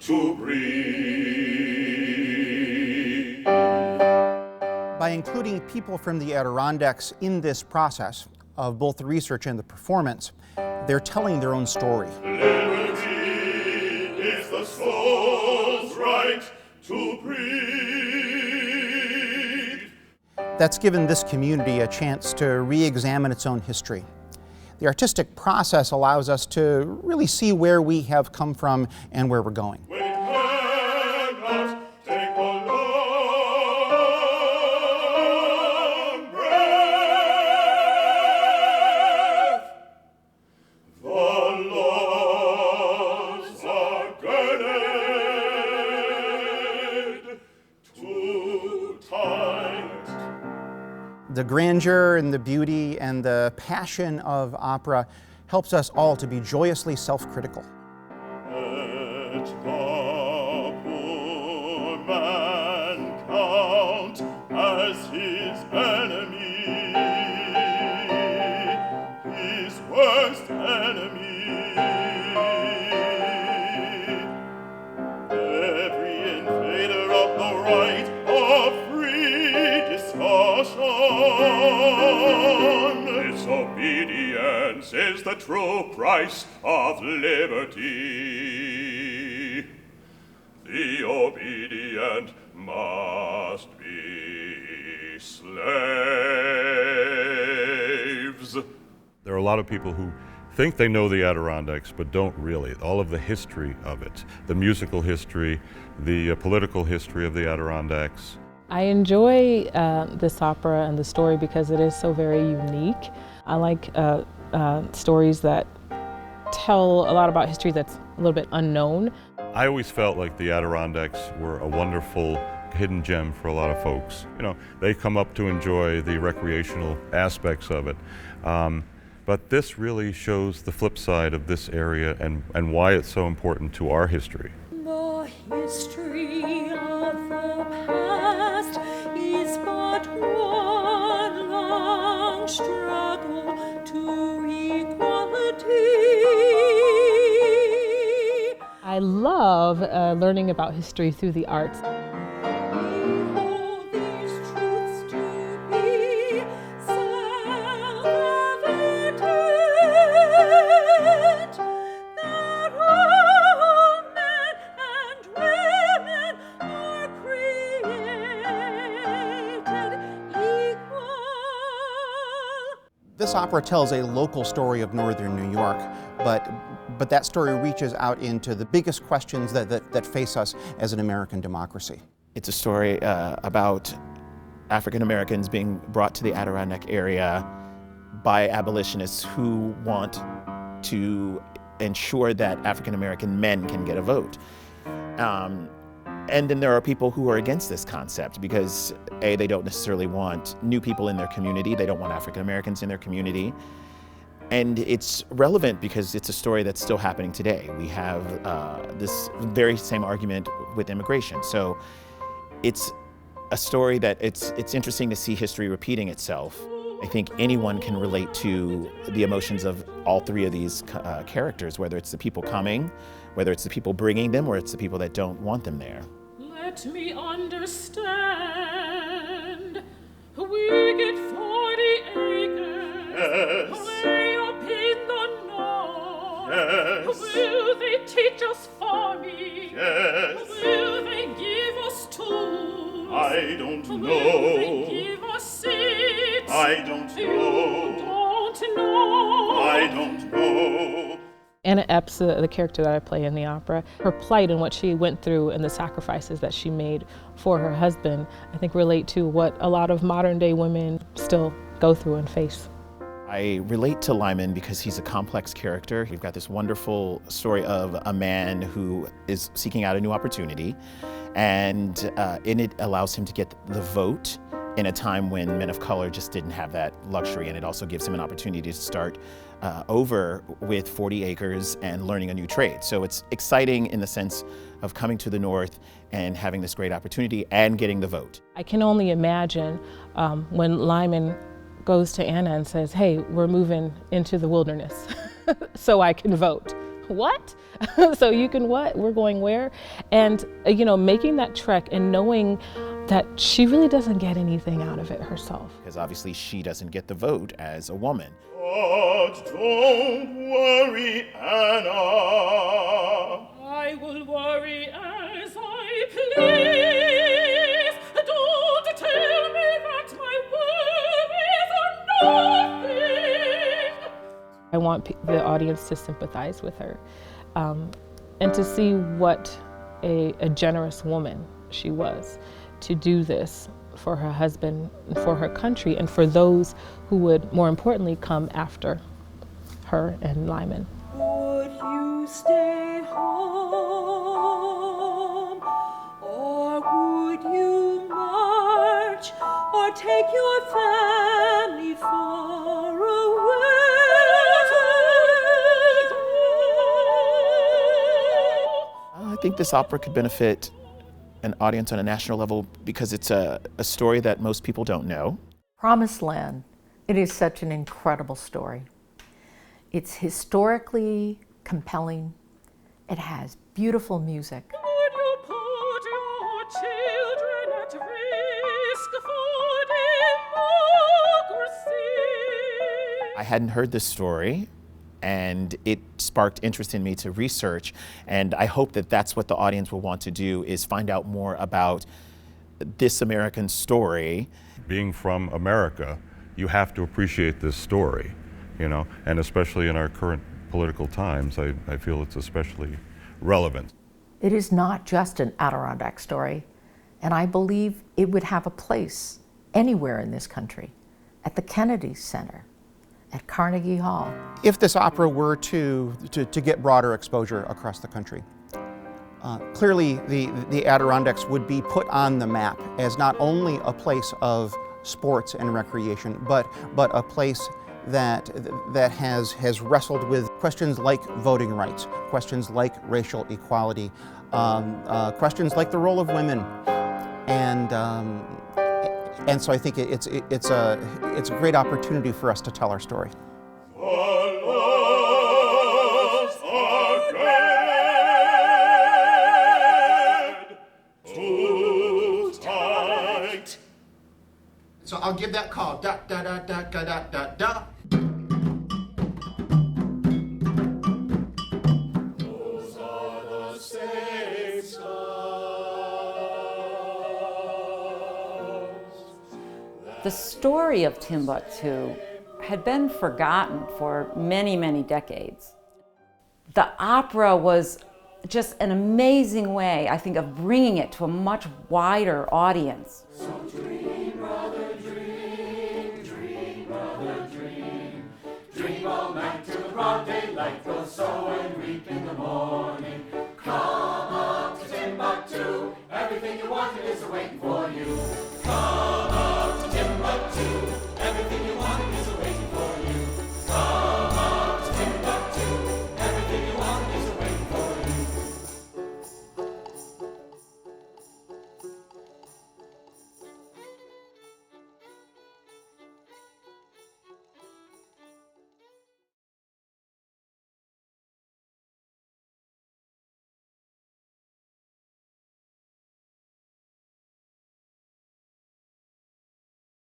to breathe. By including people from the Adirondacks in this process of both the research and the performance, they're telling their own story. Liberty is the soul's right to breathe. That's given this community a chance to re-examine its own history. The artistic process allows us to really see where we have come from and where we're going. We cannot take a long breath. The laws are girded too tight. The grandeur and the beauty and the passion of opera helps us all to be joyously self-critical. Let the poor man count as his enemy, his worst enemy. Every invader of the right of free discussion. Disobedience is the true price of liberty. The obedient must be slaves. There are a lot of people who think they know the Adirondacks, but don't really. All of the history of it, the musical history, the political history of the Adirondacks. I enjoy this opera and the story because it is so very unique. I like stories that tell a lot about history that's a little bit unknown. I always felt like the Adirondacks were a wonderful hidden gem for a lot of folks. You know, they come up to enjoy the recreational aspects of it. But this really shows the flip side of this area and why it's so important to our history. The history of the past is but one long struggle to equality. I love learning about history through the arts. We hold these truths to be self-evident, that all men and women are created equal. This opera tells a local story of northern New York, but that story reaches out into the biggest questions that face us as an American democracy. It's a story about African Americans being brought to the Adirondack area by abolitionists who want to ensure that African American men can get a vote. And then there are people who are against this concept because A, they don't necessarily want new people in their community, they don't want African Americans in their community. And it's relevant because it's a story that's still happening today. We have this very same argument with immigration. So it's a story that it's interesting to see history repeating itself. I think anyone can relate to the emotions of all three of these characters, whether it's the people coming, whether it's the people bringing them, or it's the people that don't want them there. Let me understand. We get 40 acres. Yes. Way up in the north. Yes. Will they teach us farming? Yes. Will they give us tools? I don't Will they know. give us seeds? I don't You know. don't know. I don't know. Anna Epps, the character that I play in the opera, her plight and what she went through and the sacrifices that she made for her husband, I think relate to what a lot of modern day women still go through and face. I relate to Lyman because he's a complex character. You've got this wonderful story of a man who is seeking out a new opportunity, and in it allows him to get the vote in a time when men of color just didn't have that luxury, and it also gives him an opportunity to start over with 40 acres and learning a new trade. So it's exciting in the sense of coming to the North and having this great opportunity and getting the vote. I can only imagine when Lyman goes to Anna and says, hey, we're moving into the wilderness so I can vote. what? So you can what? We're going where? And, making that trek and knowing that she really doesn't get anything out of it herself. Because obviously she doesn't get the vote as a woman. But don't worry, Anna. I will worry as I please. Don't tell me that my worries are nothing. I want the audience to sympathize with her and to see what a generous woman she was to do this for her husband, for her country, and for those who would, more importantly, come after her and Lyman. Would you stay home, or would you march, or take your family far away? I think this opera could benefit an audience on a national level because it's a story that most people don't know. Promised Land. It is such an incredible story. It's historically compelling. It has beautiful music. Would you put your children at risk for democracy? I hadn't heard this story, and it sparked interest in me to research, and I hope that that's what the audience will want to do, is find out more about this American story. Being from America, you have to appreciate this story, and especially in our current political times, I feel it's especially relevant. It is not just an Adirondack story, and I believe it would have a place anywhere in this country, at the Kennedy Center, at Carnegie Hall. If this opera were to get broader exposure across the country, clearly the Adirondacks would be put on the map as not only a place of sports and recreation, but a place that has wrestled with questions like voting rights, questions like racial equality, questions like the role of women, and so I think it's a great opportunity for us to tell our story. The loves are dead. Too tight. So I'll give that call. Da da da da da da da da. Those are the same The story of Timbuktu had been forgotten for many, many decades. The opera was just an amazing way, I think, of bringing it to a much wider audience. So dream, brother, dream, dream, brother, dream. Dream all night till broad daylight, go sow and reap in the morning. Come up to Timbuktu, everything you wanted is waiting for